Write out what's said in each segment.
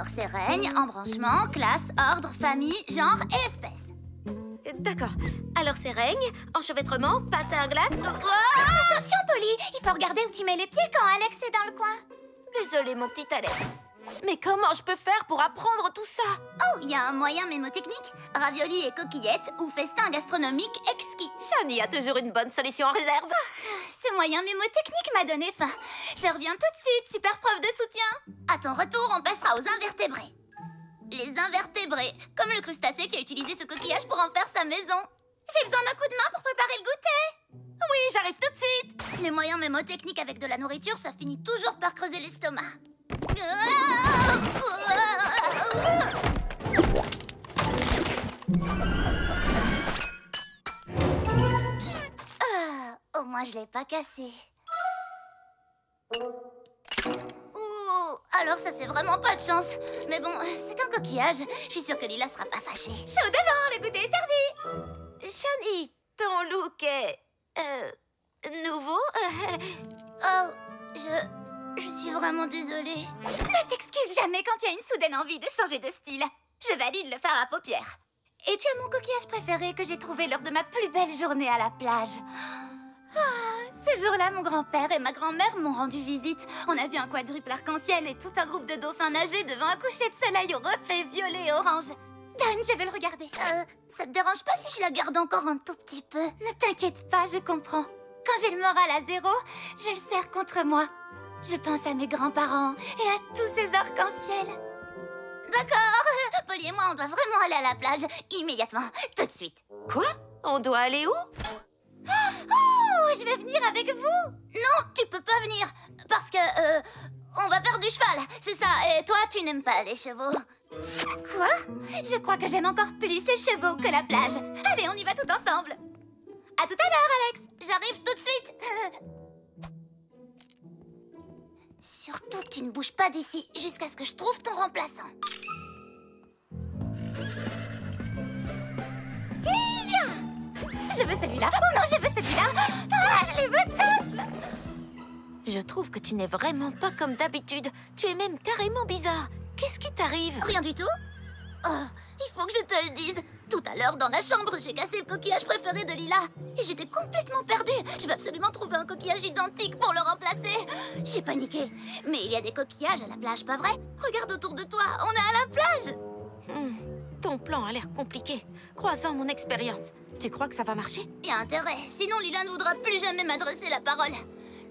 Alors c'est règne, embranchement, classe, ordre, famille, genre et espèce. D'accord. Alors c'est règne, enchevêtrement, patin à glace... Attention, Polly, il faut regarder où tu mets les pieds quand Alex est dans le coin. Désolée, mon petit Alex. Mais comment je peux faire pour apprendre tout ça? Oh, il y a un moyen mémotechnique. Ravioli et coquillettes ou festin gastronomique exquis. Shani a toujours une bonne solution en réserve. Ce moyen mémotechnique m'a donné faim. Je reviens tout de suite, super preuve de soutien. À ton retour, on passera aux invertébrés. Les invertébrés, comme le crustacé qui a utilisé ce coquillage pour en faire sa maison. J'ai besoin d'un coup de main pour préparer le goûter. Oui, j'arrive tout de suite. Les moyens mémotechniques avec de la nourriture, ça finit toujours par creuser l'estomac. Au moins je l'ai pas cassé. Alors ça c'est vraiment pas de chance. Mais bon, c'est qu'un coquillage. Je suis sûre que Lila sera pas fâchée. Chaud devant, le goûter est servi. Shani, ton look est... nouveau. Oh, je suis vraiment désolée. Ne t'excuse jamais quand tu as une soudaine envie de changer de style. Je valide le fard à paupières. Et tu as mon coquillage préféré que j'ai trouvé lors de ma plus belle journée à la plage. Ce jour-là, mon grand-père et ma grand-mère m'ont rendu visite. On a vu un quadruple arc-en-ciel et tout un groupe de dauphins nager devant un coucher de soleil aux reflets violets et orange. Dan, je vais le regarder. Ça te dérange pas si je la garde encore un tout petit peu? Ne t'inquiète pas, je comprends. Quand j'ai le moral à zéro, je le serre contre moi. Je pense à mes grands-parents et à tous ces arcs-en-ciel. D'accord. Polly et moi, on doit vraiment aller à la plage immédiatement, tout de suite. Quoi? On doit aller où? Oh, je vais venir avec vous. Non, tu peux pas venir, parce que, on va faire du cheval, c'est ça, et toi, tu n'aimes pas les chevaux. Quoi? Je crois que j'aime encore plus les chevaux que la plage. Allez, on y va tout ensemble. À tout à l'heure, Alex. J'arrive tout de suite. Surtout, tu ne bouges pas d'ici jusqu'à ce que je trouve ton remplaçant. Je veux celui-là. Oh non, je veux celui-là. Ah, je les veux tous. Je trouve que tu n'es vraiment pas comme d'habitude. Tu es même carrément bizarre. Qu'est-ce qui t'arrive? Rien du tout. Oh, il faut que je te le dise. Tout à l'heure, dans la chambre, j'ai cassé le coquillage préféré de Lila. Et j'étais complètement perdue. Je veux absolument trouver un coquillage identique pour le remplacer. J'ai paniqué. Mais il y a des coquillages à la plage, pas vrai? Regarde autour de toi, on est à la plage. Ton plan a l'air compliqué. Croisant mon expérience, tu crois que ça va marcher? Il y a intérêt, sinon Lila ne voudra plus jamais m'adresser la parole.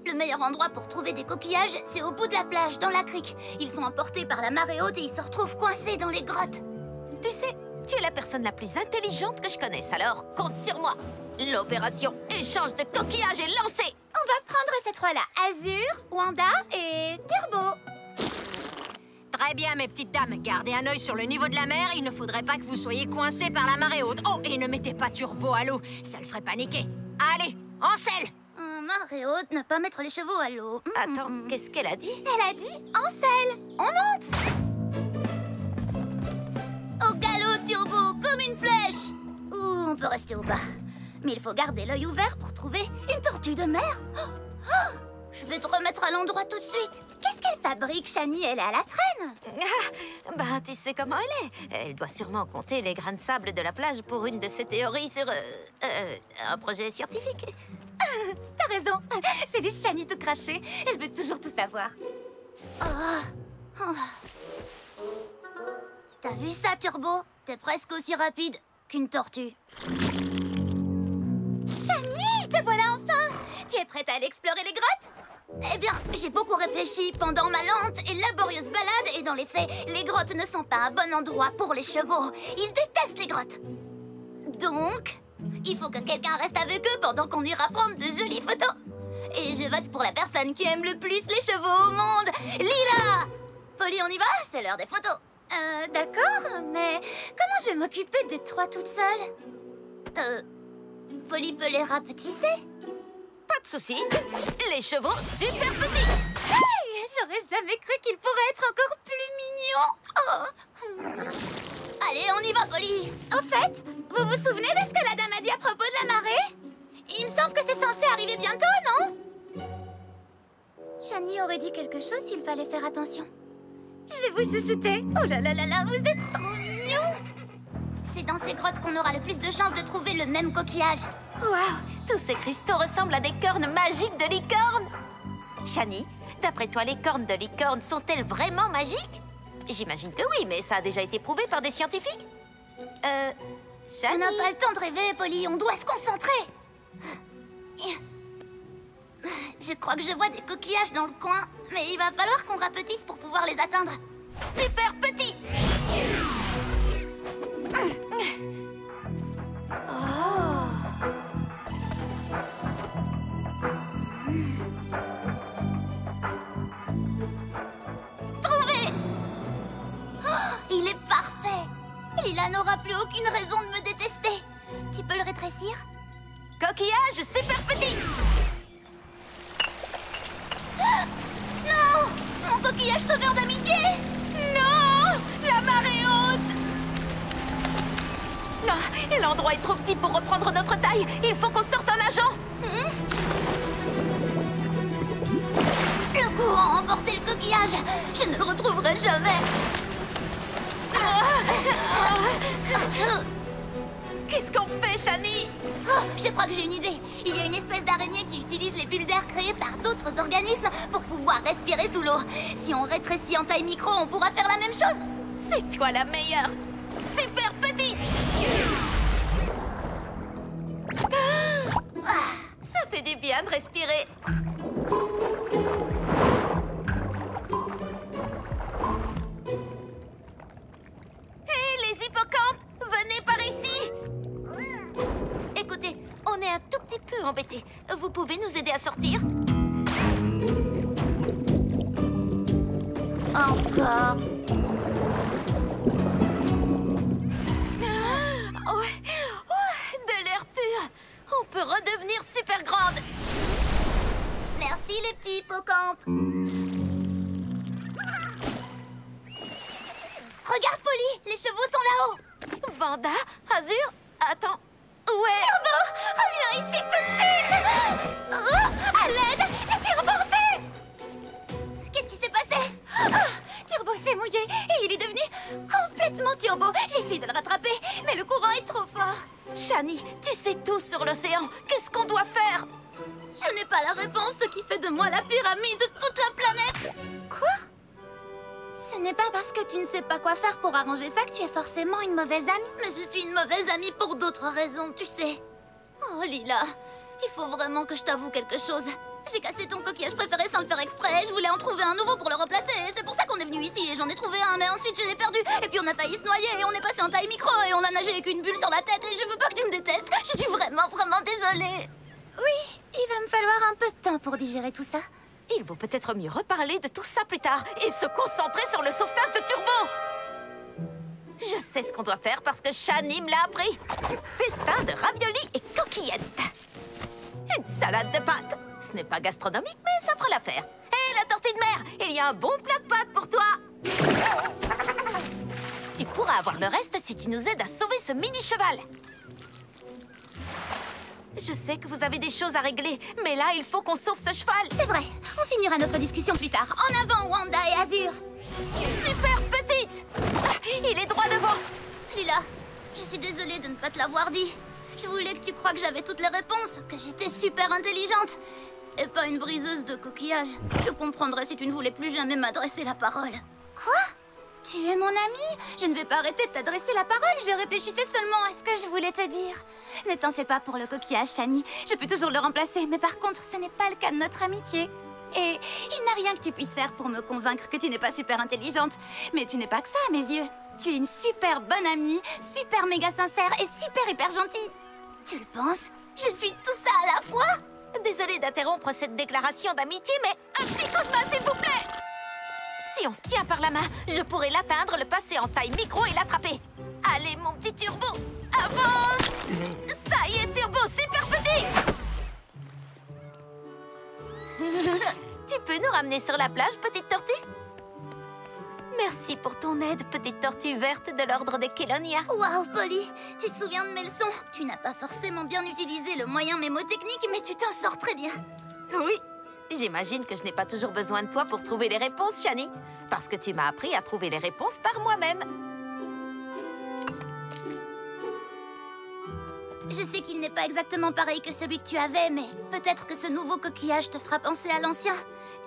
Le meilleur endroit pour trouver des coquillages, c'est au bout de la plage, dans la crique. Ils sont emportés par la marée haute et ils se retrouvent coincés dans les grottes. Tu sais, tu es la personne la plus intelligente que je connaisse, alors compte sur moi. L'opération échange de coquillages est lancée. On va prendre cette fois-là Azur, Wanda et Turbo. Très bien, mes petites dames. Gardez un œil sur le niveau de la mer. Il ne faudrait pas que vous soyez coincés par la marée haute. Oh, et ne mettez pas Turbo à l'eau. Ça le ferait paniquer. Allez, en selle. Marée haute, ne pas mettre les chevaux à l'eau. Attends, qu'est-ce qu'elle a dit? Elle a dit en selle. On monte. Au galop, Turbo, comme une flèche. Ou on peut rester au bas. Mais il faut garder l'œil ouvert pour trouver une tortue de mer. Oh, je vais te remettre à l'endroit tout de suite. Qu'est-ce qu'elle fabrique, Shani? Elle est à la traîne. Bah, tu sais comment elle est. Elle doit sûrement compter les grains de sable de la plage pour une de ses théories sur un projet scientifique. T'as raison. C'est du Shani tout craché. Elle veut toujours tout savoir. T'as vu ça, Turbo? T'es presque aussi rapide qu'une tortue. Shani, te voilà enfin! Tu es prête à aller explorer les grottes? Eh bien, j'ai beaucoup réfléchi pendant ma lente et laborieuse balade et dans les faits, les grottes ne sont pas un bon endroit pour les chevaux. Ils détestent les grottes. Donc, il faut que quelqu'un reste avec eux pendant qu'on ira prendre de jolies photos. Et je vote pour la personne qui aime le plus les chevaux au monde, Lila! Polly, on y va? C'est l'heure des photos. D'accord, mais comment je vais m'occuper des trois toute seule? Polly peut les rapetisser? Pas de souci. Les chevaux super petits. Hey! J'aurais jamais cru qu'ils pourraient être encore plus mignons. Oh. Allez, on y va, Polly. Au fait, vous vous souvenez de ce que la dame a dit à propos de la marée? Il me semble que c'est censé arriver bientôt, non? Shani aurait dit quelque chose s'il fallait faire attention. Je vais vous chouchouter. Oh là là là là, vous êtes trop mignons. C'est dans ces grottes qu'on aura le plus de chances de trouver le même coquillage. Waouh! Tous ces cristaux ressemblent à des cornes magiques de licorne. Shani, d'après toi, les cornes de licorne sont-elles vraiment magiques? J'imagine que oui, mais ça a déjà été prouvé par des scientifiques. On Shani... n'a pas le temps de rêver, Polly. On doit se concentrer. Je crois que je vois des coquillages dans le coin, mais il va falloir qu'on rapetisse pour pouvoir les atteindre. Super petite! Trouvé! Oh, il est parfait. Lila n'aura plus aucune raison de me détester. Tu peux le rétrécir? Coquillage super petit! Non! Mon coquillage sauveur d'amitié! Non! La marée haute! Non, l'endroit est trop petit pour reprendre notre taille. Il faut qu'on sorte en nageant. Le courant a emporté le coquillage. Je ne le retrouverai jamais. Qu'est-ce qu'on fait, Shani? Oh, je crois que j'ai une idée. Il y a une espèce d'araignée qui utilise les bulles d'air créées par d'autres organismes pour pouvoir respirer sous l'eau. Si on rétrécit en taille micro, on pourra faire la même chose. C'est toi la meilleure. Super petite! Ça fait du bien de respirer. Hé, les hippocampes, venez par ici. Écoutez, on est un tout petit peu embêtés. Vous pouvez nous aider à sortir? Encore. Ouais. Oh, de l'air pur. On peut redevenir super grande. Merci les petits hippocampes. Regarde, Polly, les chevaux sont là-haut. Vanda, Azur, attends. Ouais. Turbo, reviens ici tout de suite. Oh, à l'aide, je suis remontée. Qu'est-ce qui s'est passé? Turbo s'est mouillé et il est devenu complètement turbo. J'ai essayé de le rattraper, mais le courant est trop fort. Shani, tu sais tout sur l'océan. Qu'est-ce qu'on doit faire? Je n'ai pas la réponse, ce qui fait de moi la pyramide de toute la planète. Quoi? Ce n'est pas parce que tu ne sais pas quoi faire pour arranger ça que tu es forcément une mauvaise amie. Mais je suis une mauvaise amie pour d'autres raisons, tu sais. Oh, Lila, il faut vraiment que je t'avoue quelque chose. J'ai cassé ton coquillage préféré sans le faire exprès. Je voulais en trouver un nouveau pour le replacer. C'est pour ça qu'on est venu ici et j'en ai trouvé un, mais ensuite je l'ai perdu. Et puis on a failli se noyer et on est passé en taille micro et on a nagé avec une bulle sur la tête et je veux pas que tu me détestes. Je suis vraiment désolée. Oui, il va me falloir un peu de temps pour digérer tout ça. Il vaut peut-être mieux reparler de tout ça plus tard et se concentrer sur le sauvetage de Turbo. Je sais ce qu'on doit faire parce que Shani me l'a appris. Festin de raviolis et coquillettes. Une salade de pâtes. Ce n'est pas gastronomique, mais ça fera l'affaire. Hé, la tortue de mer, il y a un bon plat de pâtes pour toi. Tu pourras avoir le reste si tu nous aides à sauver ce mini-cheval. Je sais que vous avez des choses à régler, mais là, il faut qu'on sauve ce cheval. C'est vrai, on finira notre discussion plus tard. En avant, Wanda et Azur. Super petite. Il est droit devant. Lila, je suis désolée de ne pas te l'avoir dit. Je voulais que tu crois que j'avais toutes les réponses, que j'étais super intelligente. Et pas une briseuse de coquillages. Je comprendrais si tu ne voulais plus jamais m'adresser la parole. Quoi? Tu es mon amie? Je ne vais pas arrêter de t'adresser la parole. Je réfléchissais seulement à ce que je voulais te dire. Ne t'en fais pas pour le coquillage, Shani. Je peux toujours le remplacer, mais par contre, ce n'est pas le cas de notre amitié. Et il n'y a rien que tu puisses faire pour me convaincre que tu n'es pas super intelligente. Mais tu n'es pas que ça à mes yeux. Tu es une super bonne amie, super méga sincère et super hyper gentille. Tu le penses? Je suis tout ça à la fois? Désolée d'interrompre cette déclaration d'amitié, mais un petit coup de main, s'il vous plaît. Si on se tient par la main, je pourrais l'atteindre, le passer en taille micro et l'attraper. Allez, mon petit Turbo, avance! Ça y est, Turbo, super petit! Tu peux nous ramener sur la plage, petite tortue? Merci pour ton aide, petite tortue verte de l'ordre des Kélonia. Waouh, Polly, tu te souviens de mes leçons? Tu n'as pas forcément bien utilisé le moyen mémotechnique, mais tu t'en sors très bien. Oui, J'imagine que je n'ai pas toujours besoin de toi pour trouver les réponses, Shani. Parce que tu m'as appris à trouver les réponses par moi-même. Je sais qu'il n'est pas exactement pareil que celui que tu avais, mais peut-être que ce nouveau coquillage te fera penser à l'ancien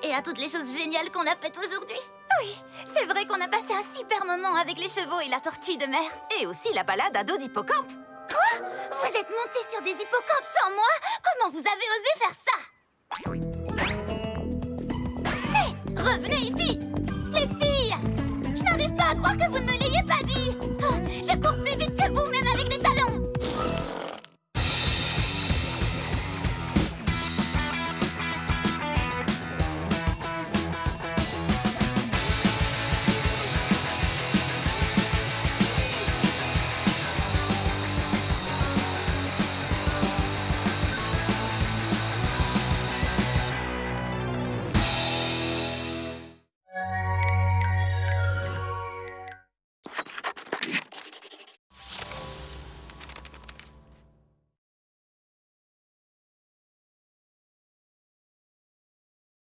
et à toutes les choses géniales qu'on a faites aujourd'hui. Oui, c'est vrai qu'on a passé un super moment avec les chevaux et la tortue de mer. Et aussi la balade à dos d'hippocampe. Quoi? Vous êtes monté sur des hippocampes sans moi? Comment vous avez osé faire ça? Hé, revenez ici!